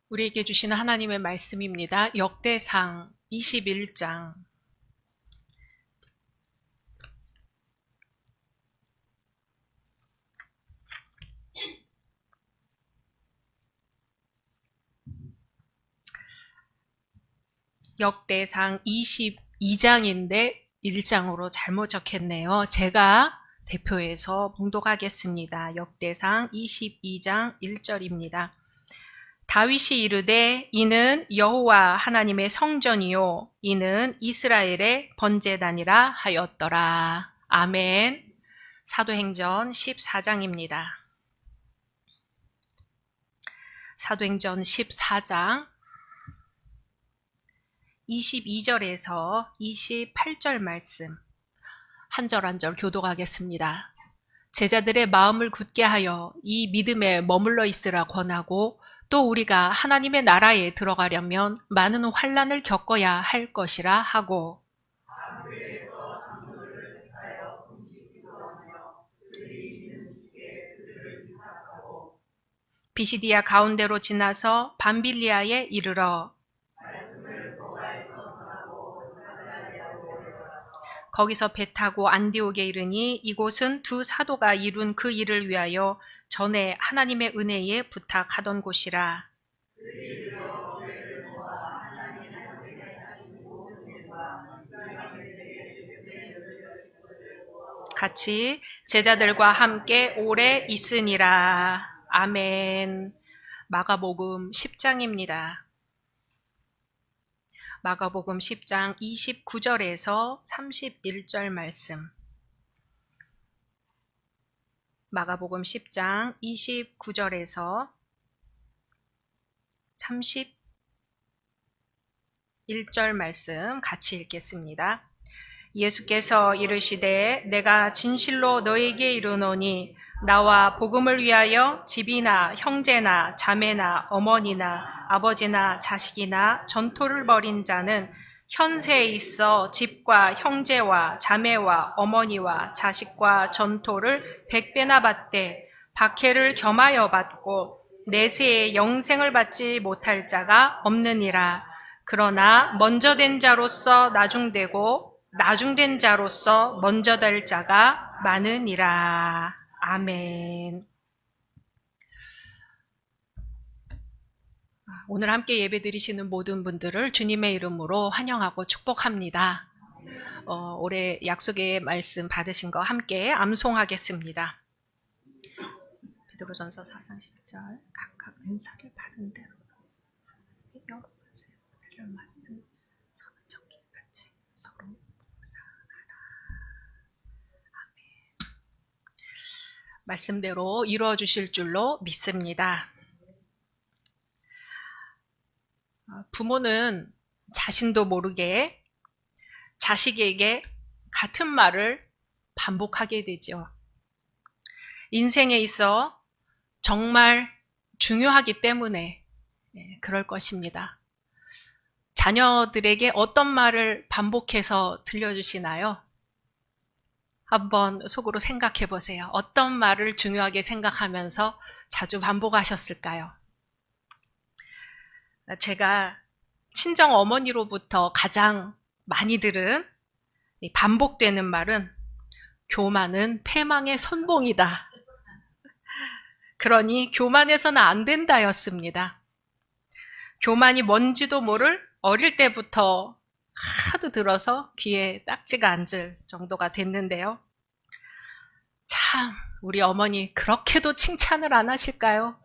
우리에게 주시는 하나님의 말씀입니다. 역대상 21장. 역대상 22장인데 1장으로 잘못 적혔네요. 제가 대표해서 봉독하겠습니다. 역대상 22장 1절입니다. 다윗이 이르되 이는 여호와 하나님의 성전이요 이는 이스라엘의 번제단이라 하였더라. 아멘. 사도행전 14장입니다. 사도행전 14장 22절에서 28절 말씀 한 절 한 절 교독하겠습니다. 제자들의 마음을 굳게 하여 이 믿음에 머물러 있으라 권하고 또 우리가 하나님의 나라에 들어가려면 많은 환난을 겪어야 할 것이라 하고 비시디아 가운데로 지나서 밤빌리아에 이르러 거기서 배 타고 안디옥에 이르니 이곳은 두 사도가 이룬 그 일을 위하여 전에 하나님의 은혜에 부탁하던 곳이라. 같이 제자들과 함께 오래 있으니라. 아멘. 마가복음 10장입니다. 마가복음 10장 29절에서 31절 말씀. 마가복음 10장 29절에서 31절 말씀 같이 읽겠습니다. 예수께서 이르시되 내가 진실로 너에게 이르노니 나와 복음을 위하여 집이나 형제나 자매나 어머니나 아버지나 자식이나 전토를 벌인 자는 현세에 있어 집과 형제와 자매와 어머니와 자식과 전토를 100배나 받되 박해를 겸하여 받고 내세에 영생을 받지 못할 자가 없느니라. 그러나 먼저 된 자로서 나중되고 나중된 자로서 먼저 될 자가 많으니라. 아멘. 오늘 함께 예배 드리시는 모든 분들을 주님의 이름으로 환영하고 축복합니다. 올해 약속의 말씀 받으신 거 함께 암송하겠습니다. 베드로전서 4장 10절 각각 은사를 받은 대로 여러 것을 배를 맡은 서로 적기같이 서로 봉사하라. 아멘. 말씀대로 이루어 주실 줄로 믿습니다. 부모는 자신도 모르게 자식에게 같은 말을 반복하게 되죠. 인생에 있어 정말 중요하기 때문에 그럴 것입니다. 자녀들에게 어떤 말을 반복해서 들려주시나요? 한번 속으로 생각해 보세요. 어떤 말을 중요하게 생각하면서 자주 반복하셨을까요? 제가 친정 어머니로부터 가장 많이 들은 반복되는 말은 교만은 패망의 선봉이다. 그러니 교만해서는 안 된다였습니다. 교만이 뭔지도 모를 어릴 때부터 하도 들어서 귀에 딱지가 앉을 정도가 됐는데요. 참 우리 어머니 그렇게도 칭찬을 안 하실까요?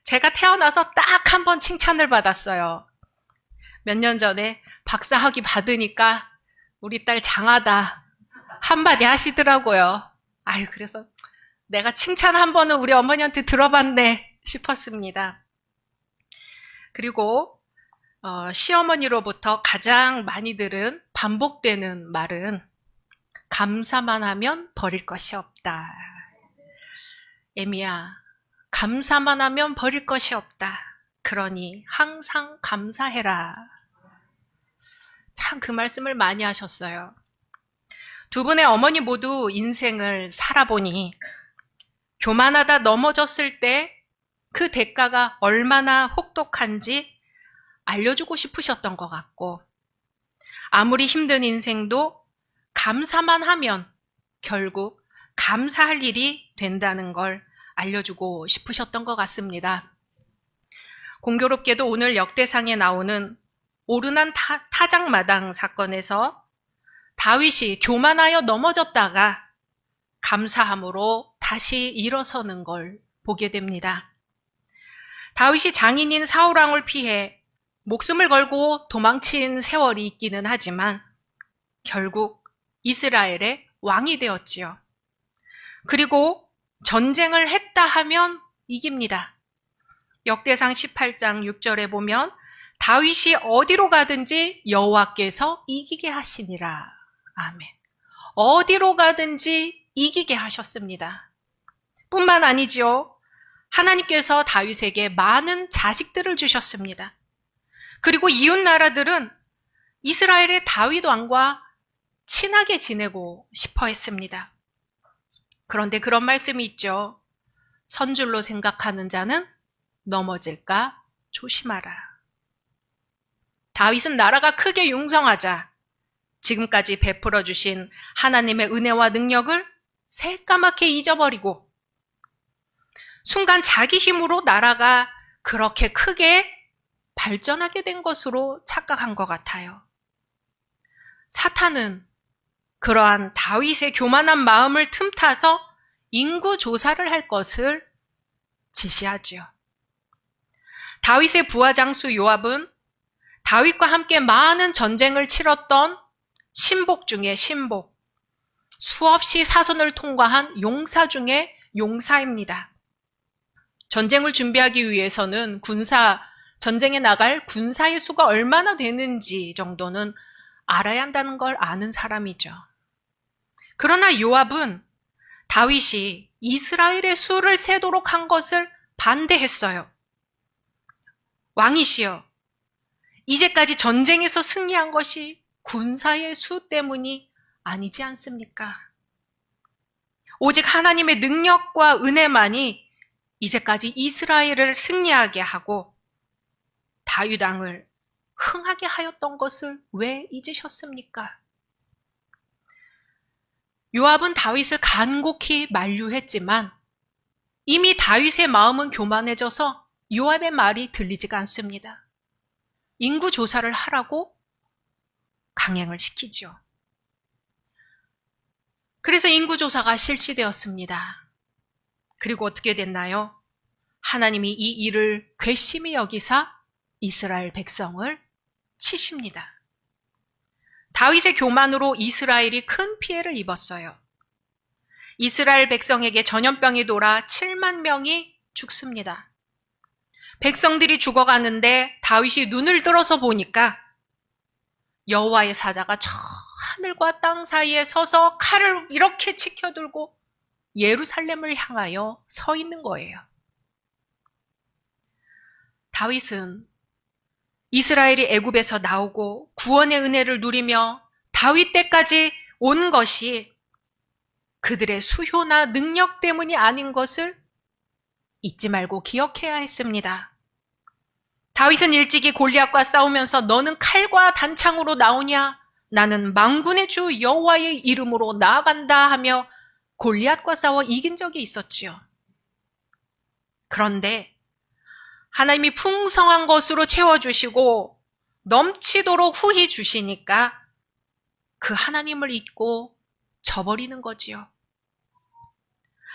제가 태어나서 딱 한 번 칭찬을 받았어요. 몇 년 전에 박사학위 받으니까 우리 딸 장하다 한마디 하시더라고요. 아유, 그래서 내가 칭찬 한 번은 우리 어머니한테 들어봤네 싶었습니다. 그리고 시어머니로부터 가장 많이 들은 반복되는 말은 감사만 하면 버릴 것이 없다. 애미야, 감사만 하면 버릴 것이 없다. 그러니 항상 감사해라. 참 그 말씀을 많이 하셨어요. 두 분의 어머니 모두 인생을 살아보니 교만하다 넘어졌을 때 그 대가가 얼마나 혹독한지 알려주고 싶으셨던 것 같고, 아무리 힘든 인생도 감사만 하면 결국 감사할 일이 된다는 걸 알려주고 싶으셨던 것 같습니다. 공교롭게도 오늘 역대상에 나오는 오르난 타작마당 사건에서 다윗이 교만하여 넘어졌다가 감사함으로 다시 일어서는 걸 보게 됩니다. 다윗이 장인인 사울왕을 피해 목숨을 걸고 도망친 세월이 있기는 하지만 결국 이스라엘의 왕이 되었지요. 그리고 전쟁을 했다 하면 이깁니다. 역대상 18장 6절에 보면 다윗이 어디로 가든지 여호와께서 이기게 하시니라. 아멘. 어디로 가든지 이기게 하셨습니다. 뿐만 아니지요. 하나님께서 다윗에게 많은 자식들을 주셨습니다. 그리고 이웃 나라들은 이스라엘의 다윗 왕과 친하게 지내고 싶어 했습니다. 그런데 그런 말씀이 있죠. 선줄로 생각하는 자는 넘어질까 조심하라. 다윗은 나라가 크게 융성하자 지금까지 베풀어 주신 하나님의 은혜와 능력을 새까맣게 잊어버리고 순간 자기 힘으로 나라가 그렇게 크게 발전하게 된 것으로 착각한 것 같아요. 사탄은 그러한 다윗의 교만한 마음을 틈타서 인구 조사를 할 것을 지시하지요. 다윗의 부하 장수 요압은 다윗과 함께 많은 전쟁을 치렀던 신복 중에 신복, 수없이 사선을 통과한 용사 중에 용사입니다. 전쟁을 준비하기 위해서는 전쟁에 나갈 군사의 수가 얼마나 되는지 정도는 알아야 한다는 걸 아는 사람이죠. 그러나 요압은 다윗이 이스라엘의 수를 세도록 한 것을 반대했어요. 왕이시여, 이제까지 전쟁에서 승리한 것이 군사의 수 때문이 아니지 않습니까? 오직 하나님의 능력과 은혜만이 이제까지 이스라엘을 승리하게 하고 다윗 왕을 흥하게 하였던 것을 왜 잊으셨습니까? 요압은 다윗을 간곡히 만류했지만 이미 다윗의 마음은 교만해져서 요압의 말이 들리지가 않습니다. 인구 조사를 하라고 강행을 시키죠. 그래서 인구 조사가 실시되었습니다. 그리고 어떻게 됐나요? 하나님이 이 일을 괘씸히 여기사 이스라엘 백성을 치십니다. 다윗의 교만으로 이스라엘이 큰 피해를 입었어요. 이스라엘 백성에게 전염병이 돌아 7만 명이 죽습니다. 백성들이 죽어가는데 다윗이 눈을 들어서 보니까 여호와의 사자가 저 하늘과 땅 사이에 서서 칼을 이렇게 치켜들고 예루살렘을 향하여 서 있는 거예요. 다윗은 이스라엘이 애굽에서 나오고 구원의 은혜를 누리며 다윗 때까지 온 것이 그들의 수효나 능력 때문이 아닌 것을 잊지 말고 기억해야 했습니다. 다윗은 일찍이 골리앗과 싸우면서 너는 칼과 단창으로 나오냐? 나는 만군의 주 여호와의 이름으로 나아간다 하며 골리앗과 싸워 이긴 적이 있었지요. 그런데 하나님이 풍성한 것으로 채워주시고 넘치도록 후히 주시니까 그 하나님을 잊고 저버리는 거지요.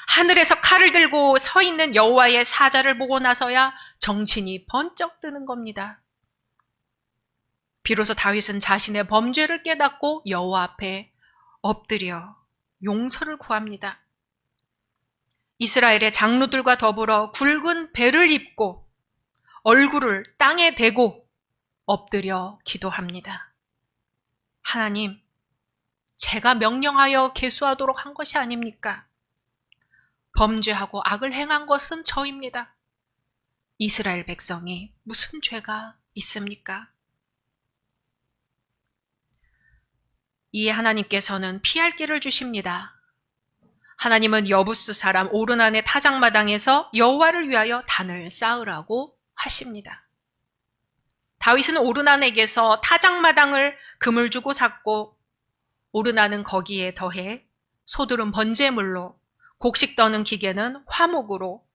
하늘에서 칼을 들고 서 있는 여호와의 사자를 보고 나서야 정신이 번쩍 드는 겁니다. 비로소 다윗은 자신의 범죄를 깨닫고 여호와 앞에 엎드려 용서를 구합니다. 이스라엘의 장로들과 더불어 굵은 배를 입고 얼굴을 땅에 대고 엎드려 기도합니다. 하나님, 제가 명령하여 계수하도록 한 것이 아닙니까? 범죄하고 악을 행한 것은 저입니다. 이스라엘 백성이 무슨 죄가 있습니까? 이에 하나님께서는 피할 길을 주십니다. 하나님은 여부스 사람 오르난의 타작마당에서 여호와를 위하여 단을 쌓으라고 하십니다. 다윗은 오르난에게서 타작마당을 금을 주고 샀고 오르난은 거기에 더해 소들은 번제물로, 곡식 떠는 기계는 화목으로,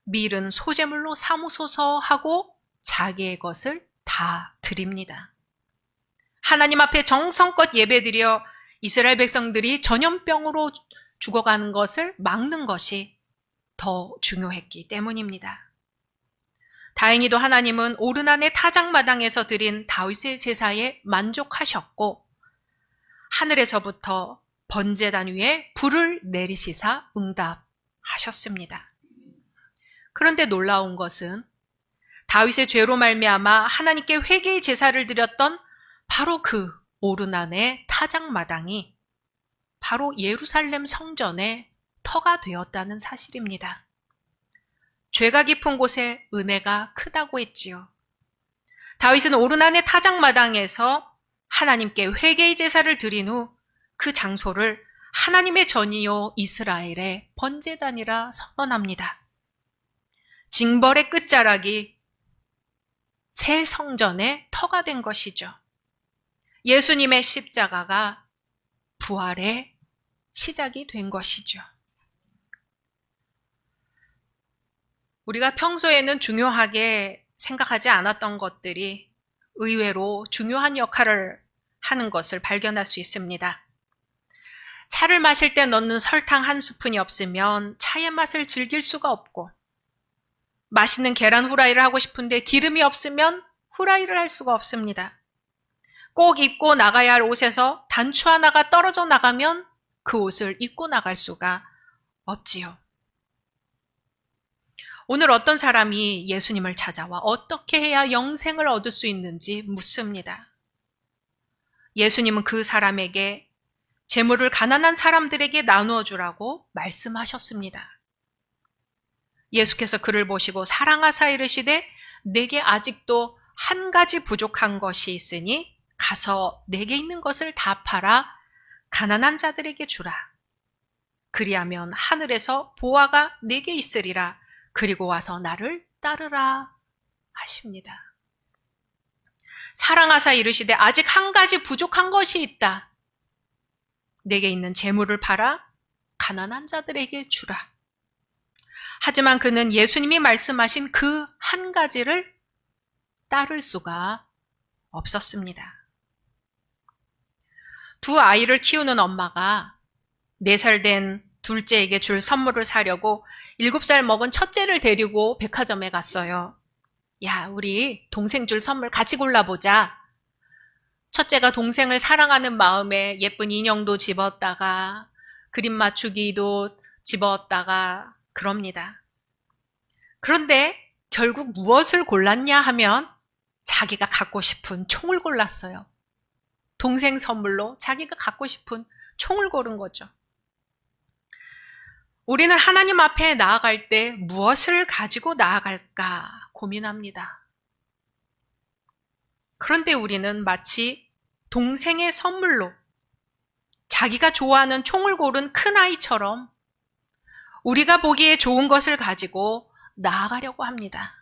밀은 소제물로 삼으소서 하고 자기의 것을 다 드립니다. 하나님 앞에 정성껏 예배드려 이스라엘 백성들이 전염병으로 죽어가는 것을 막는 것이 더 중요했기 때문입니다. 다행히도 하나님은 오르난의 타작마당에서 드린 다윗의 제사에 만족하셨고 하늘에서부터 번제단 위에 불을 내리시사 응답하셨습니다. 그런데 놀라운 것은 다윗의 죄로 말미암아 하나님께 회개의 제사를 드렸던 바로 그 오르난의 타작마당이 바로 예루살렘 성전의 터가 되었다는 사실입니다. 죄가 깊은 곳에 은혜가 크다고 했지요. 다윗은 오르난의 타작마당에서 하나님께 회개의 제사를 드린 후 그 장소를 하나님의 전이요 이스라엘의 번제단이라 선언합니다. 징벌의 끝자락이 새 성전의 터가 된 것이죠. 예수님의 십자가가 부활의 시작이 된 것이죠. 우리가 평소에는 중요하게 생각하지 않았던 것들이 의외로 중요한 역할을 하는 것을 발견할 수 있습니다. 차를 마실 때 넣는 설탕 한 스푼이 없으면 차의 맛을 즐길 수가 없고, 맛있는 계란 후라이를 하고 싶은데 기름이 없으면 후라이를 할 수가 없습니다. 꼭 입고 나가야 할 옷에서 단추 하나가 떨어져 나가면 그 옷을 입고 나갈 수가 없지요. 오늘 어떤 사람이 예수님을 찾아와 어떻게 해야 영생을 얻을 수 있는지 묻습니다. 예수님은 그 사람에게 재물을 가난한 사람들에게 나누어 주라고 말씀하셨습니다. 예수께서 그를 보시고 사랑하사 이르시되 내게 아직도 한 가지 부족한 것이 있으니 가서 내게 있는 것을 다 팔아 가난한 자들에게 주라. 그리하면 하늘에서 보화가 내게 있으리라. 그리고 와서 나를 따르라 하십니다. 사랑하사 이르시되 아직 한 가지 부족한 것이 있다. 내게 있는 재물을 팔아 가난한 자들에게 주라. 하지만 그는 예수님이 말씀하신 그 한 가지를 따를 수가 없었습니다. 두 아이를 키우는 엄마가 4살 된 둘째에게 줄 선물을 사려고 7살 먹은 첫째를 데리고 백화점에 갔어요. 야, 우리 동생 줄 선물 같이 골라보자. 첫째가 동생을 사랑하는 마음에 예쁜 인형도 집었다가 그림 맞추기도 집었다가 그럽니다. 그런데 결국 무엇을 골랐냐 하면 자기가 갖고 싶은 총을 골랐어요. 동생 선물로 자기가 갖고 싶은 총을 고른 거죠. 우리는 하나님 앞에 나아갈 때 무엇을 가지고 나아갈까 고민합니다. 그런데 우리는 마치 동생의 선물로 자기가 좋아하는 총을 고른 큰아이처럼 우리가 보기에 좋은 것을 가지고 나아가려고 합니다.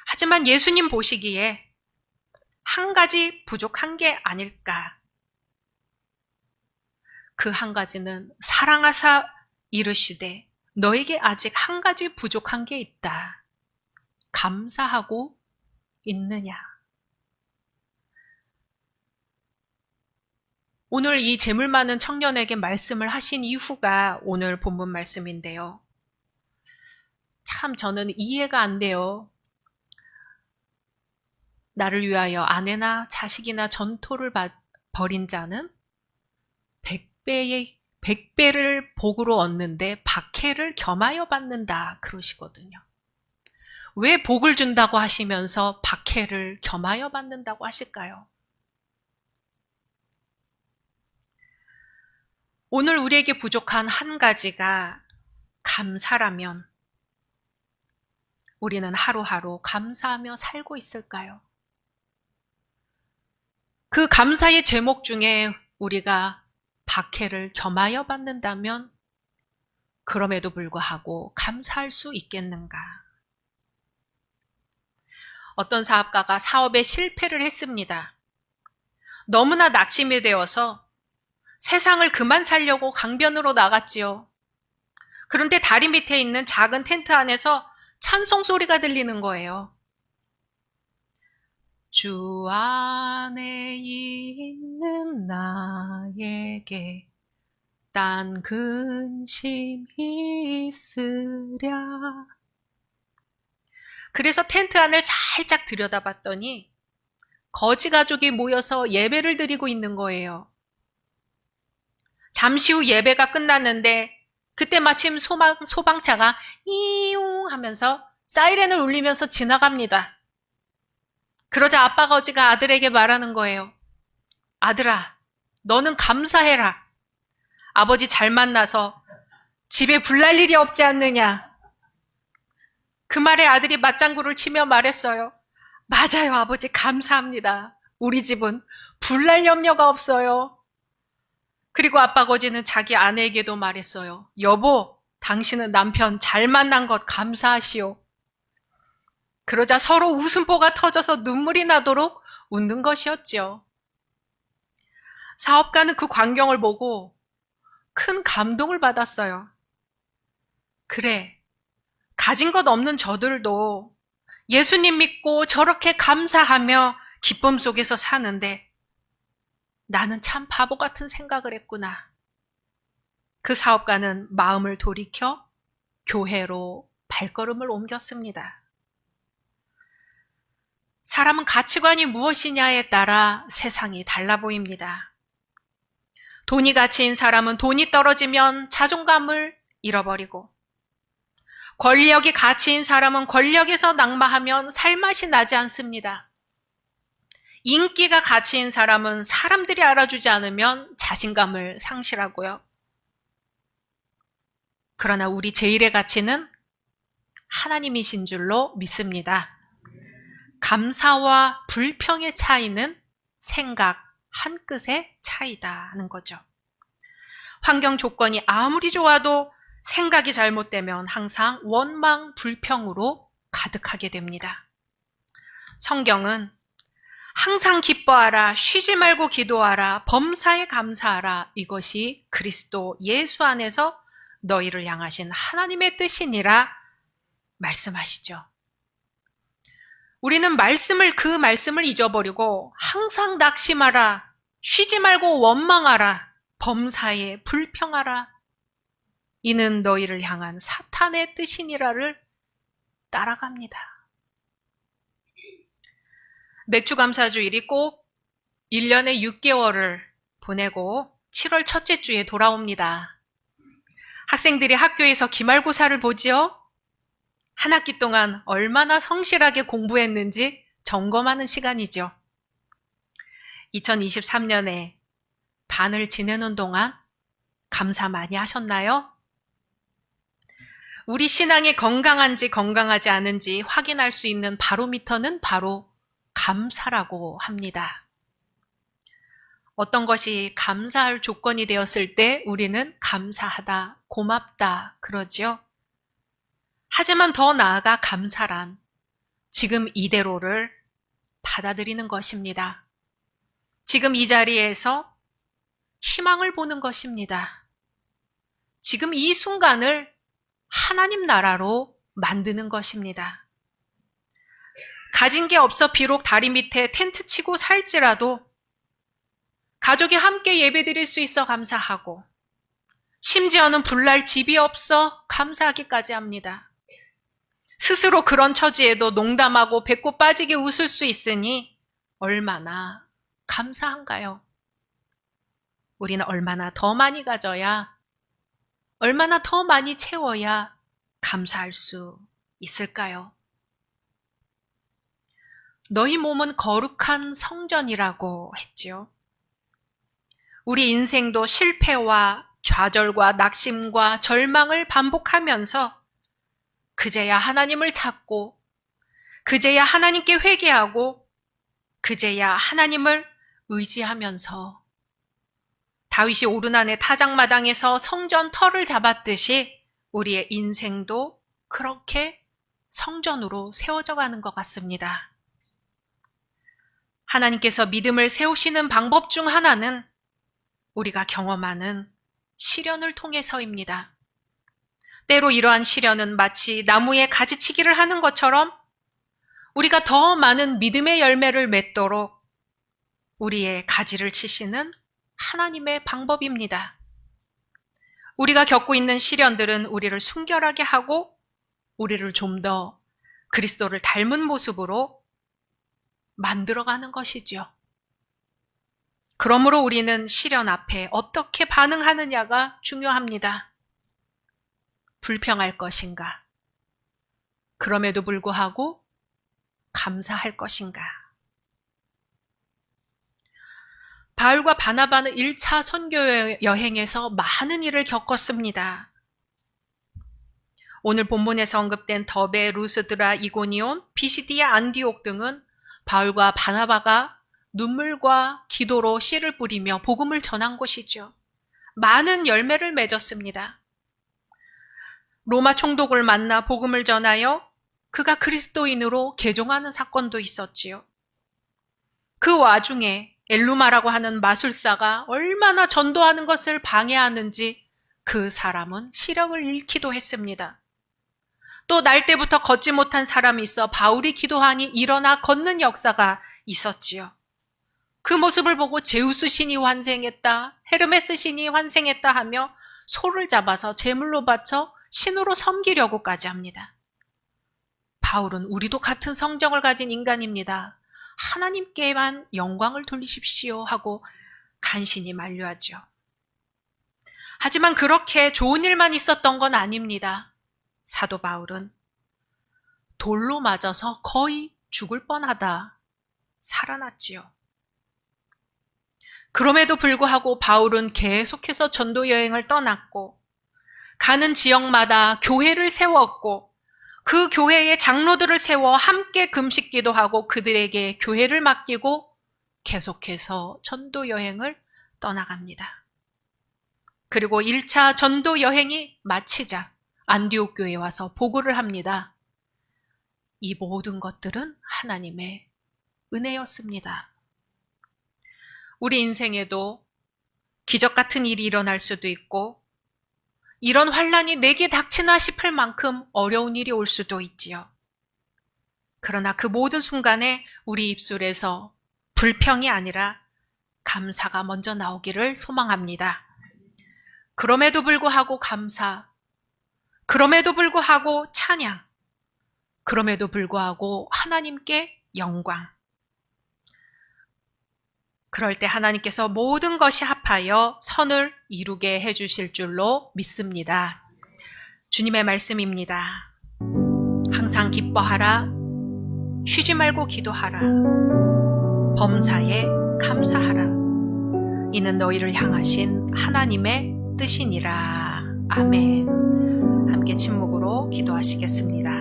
하지만 예수님 보시기에 한 가지 부족한 게 아닐까? 그 한 가지는 사랑하사 이르시되 너에게 아직 한 가지 부족한 게 있다. 감사하고 있느냐? 오늘 이 재물 많은 청년에게 말씀을 하신 이후가 오늘 본문 말씀인데요. 참 저는 이해가 안 돼요. 나를 위하여 아내나 자식이나 전토를 벌인 자는 100배를 복으로 얻는데 박해를 겸하여 받는다 그러시거든요. 왜 복을 준다고 하시면서 박해를 겸하여 받는다고 하실까요? 오늘 우리에게 부족한 한 가지가 감사라면 우리는 하루하루 감사하며 살고 있을까요? 그 감사의 제목 중에 우리가 박해를 겸하여 받는다면 그럼에도 불구하고 감사할 수 있겠는가? 어떤 사업가가 사업에 실패를 했습니다. 너무나 낙심이 되어서 세상을 그만 살려고 강변으로 나갔지요. 그런데 다리 밑에 있는 작은 텐트 안에서 찬송 소리가 들리는 거예요. 주 안에 있는 나에게 딴 근심이 있으랴. 그래서 텐트 안을 살짝 들여다봤더니 거지 가족이 모여서 예배를 드리고 있는 거예요. 잠시 후 예배가 끝났는데 그때 마침 소방차가 이용 하면서 사이렌을 울리면서 지나갑니다. 그러자 아빠 거지가 아들에게 말하는 거예요. 아들아, 너는 감사해라. 아버지 잘 만나서 집에 불날 일이 없지 않느냐. 그 말에 아들이 맞장구를 치며 말했어요. 맞아요, 아버지 감사합니다. 우리 집은 불날 염려가 없어요. 그리고 아빠 거지는 자기 아내에게도 말했어요. 여보, 당신은 남편 잘 만난 것 감사하시오. 그러자 서로 웃음보가 터져서 눈물이 나도록 웃는 것이었지요. 사업가는 그 광경을 보고 큰 감동을 받았어요. 그래, 가진 것 없는 저들도 예수님 믿고 저렇게 감사하며 기쁨 속에서 사는데 나는 참 바보 같은 생각을 했구나. 그 사업가는 마음을 돌이켜 교회로 발걸음을 옮겼습니다. 사람은 가치관이 무엇이냐에 따라 세상이 달라 보입니다. 돈이 가치인 사람은 돈이 떨어지면 자존감을 잃어버리고, 권력이 가치인 사람은 권력에서 낙마하면 살맛이 나지 않습니다. 인기가 가치인 사람은 사람들이 알아주지 않으면 자신감을 상실하고요. 그러나 우리 제일의 가치는 하나님이신 줄로 믿습니다. 감사와 불평의 차이는 생각 한 끗의 차이다 하는 거죠. 환경 조건이 아무리 좋아도 생각이 잘못되면 항상 원망, 불평으로 가득하게 됩니다. 성경은 항상 기뻐하라, 쉬지 말고 기도하라, 범사에 감사하라, 이것이 그리스도 예수 안에서 너희를 향하신 하나님의 뜻이니라 말씀하시죠. 우리는 그 말씀을 잊어버리고 항상 낙심하라, 쉬지 말고 원망하라, 범사에 불평하라, 이는 너희를 향한 사탄의 뜻이니라를 따라갑니다. 맥주감사주일이 꼭 1년에 6개월을 보내고 7월 첫째 주에 돌아옵니다. 학생들이 학교에서 기말고사를 보지요. 한 학기 동안 얼마나 성실하게 공부했는지 점검하는 시간이죠. 2023년에 반을 지내는 동안 감사 많이 하셨나요? 우리 신앙이 건강한지 건강하지 않은지 확인할 수 있는 바로미터는 바로 감사라고 합니다. 어떤 것이 감사할 조건이 되었을 때 우리는 감사하다, 고맙다 그러지요. 하지만 더 나아가 감사란 지금 이대로를 받아들이는 것입니다. 지금 이 자리에서 희망을 보는 것입니다. 지금 이 순간을 하나님 나라로 만드는 것입니다. 가진 게 없어 비록 다리 밑에 텐트 치고 살지라도 가족이 함께 예배드릴 수 있어 감사하고, 심지어는 불날 집이 없어 감사하기까지 합니다. 스스로 그런 처지에도 농담하고 배꼽 빠지게 웃을 수 있으니 얼마나 감사한가요? 우리는 얼마나 더 많이 가져야, 얼마나 더 많이 채워야 감사할 수 있을까요? 너희 몸은 거룩한 성전이라고 했지요. 우리 인생도 실패와 좌절과 낙심과 절망을 반복하면서 그제야 하나님을 찾고, 그제야 하나님께 회개하고, 그제야 하나님을 의지하면서 다윗이 오르난의 타작마당에서 성전 터를 잡았듯이 우리의 인생도 그렇게 성전으로 세워져 가는 것 같습니다. 하나님께서 믿음을 세우시는 방법 중 하나는 우리가 경험하는 시련을 통해서입니다. 때로 이러한 시련은 마치 나무에 가지치기를 하는 것처럼 우리가 더 많은 믿음의 열매를 맺도록 우리의 가지를 치시는 하나님의 방법입니다. 우리가 겪고 있는 시련들은 우리를 순결하게 하고 우리를 좀 더 그리스도를 닮은 모습으로 만들어가는 것이죠. 그러므로 우리는 시련 앞에 어떻게 반응하느냐가 중요합니다. 불평할 것인가? 그럼에도 불구하고 감사할 것인가? 바울과 바나바는 1차 선교 여행에서 많은 일을 겪었습니다. 오늘 본문에서 언급된 더베, 루스드라, 이고니온, 비시디아, 안디옥 등은 바울과 바나바가 눈물과 기도로 씨를 뿌리며 복음을 전한 곳이죠. 많은 열매를 맺었습니다. 로마 총독을 만나 복음을 전하여 그가 그리스도인으로 개종하는 사건도 있었지요. 그 와중에 엘루마라고 하는 마술사가 얼마나 전도하는 것을 방해하는지 그 사람은 시력을 잃기도 했습니다. 또 날 때부터 걷지 못한 사람이 있어 바울이 기도하니 일어나 걷는 역사가 있었지요. 그 모습을 보고 제우스 신이 환생했다, 헤르메스 신이 환생했다 하며 소를 잡아서 제물로 바쳐 신으로 섬기려고까지 합니다. 바울은 우리도 같은 성정을 가진 인간입니다. 하나님께만 영광을 돌리십시오 하고 간신히 만류하죠. 하지만 그렇게 좋은 일만 있었던 건 아닙니다. 사도 바울은 돌로 맞아서 거의 죽을 뻔하다 살아났지요. 그럼에도 불구하고 바울은 계속해서 전도 여행을 떠났고 가는 지역마다 교회를 세웠고 그 교회의 장로들을 세워 함께 금식 기도하고 그들에게 교회를 맡기고 계속해서 전도 여행을 떠나갑니다. 그리고 1차 전도 여행이 마치자 안디옥 교회에 와서 보고를 합니다. 이 모든 것들은 하나님의 은혜였습니다. 우리 인생에도 기적 같은 일이 일어날 수도 있고 이런 환란이 내게 닥치나 싶을 만큼 어려운 일이 올 수도 있지요. 그러나 그 모든 순간에 우리 입술에서 불평이 아니라 감사가 먼저 나오기를 소망합니다. 그럼에도 불구하고 감사, 그럼에도 불구하고 찬양, 그럼에도 불구하고 하나님께 영광. 그럴 때 하나님께서 모든 것이 합하여 선을 이루게 해주실 줄로 믿습니다. 주님의 말씀입니다. 항상 기뻐하라, 쉬지 말고 기도하라, 범사에 감사하라. 이는 너희를 향하신 하나님의 뜻이니라. 아멘. 함께 침묵으로 기도하시겠습니다.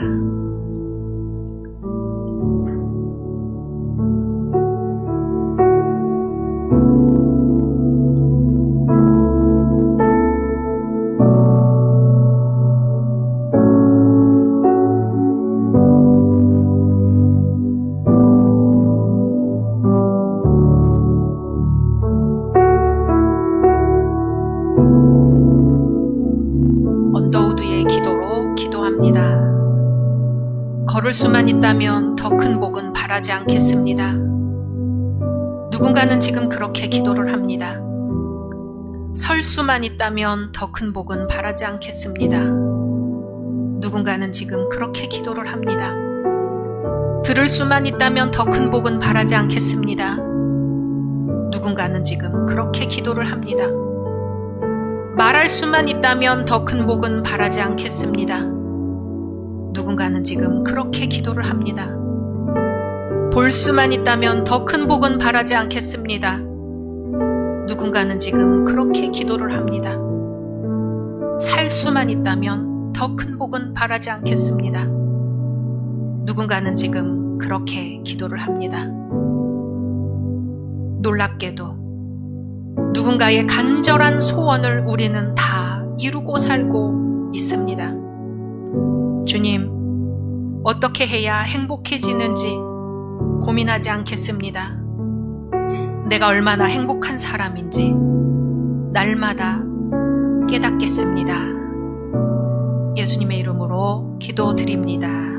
걸을 수만 있다면 더 큰 복은 바라지 않겠습니다. 누군가는 지금 그렇게 기도를 합니다. 설 수만 있다면 더 큰 복은 바라지 않겠습니다. 누군가는 지금 그렇게 기도를 합니다. 들을 수만 있다면 더 큰 복은 바라지 않겠습니다. 누군가는 지금 그렇게 기도를 합니다. 말할 수만 있다면 더 큰 복은 바라지 않겠습니다. 누군가는 지금 그렇게 기도를 합니다. 볼 수만 있다면 더 큰 복은 바라지 않겠습니다. 누군가는 지금 그렇게 기도를 합니다. 살 수만 있다면 더 큰 복은 바라지 않겠습니다. 누군가는 지금 그렇게 기도를 합니다. 놀랍게도 누군가의 간절한 소원을 우리는 다 이루고 살고 있습니다. 주님, 어떻게 해야 행복해지는지 고민하지 않겠습니다. 내가 얼마나 행복한 사람인지 날마다 깨닫겠습니다. 예수님의 이름으로 기도드립니다.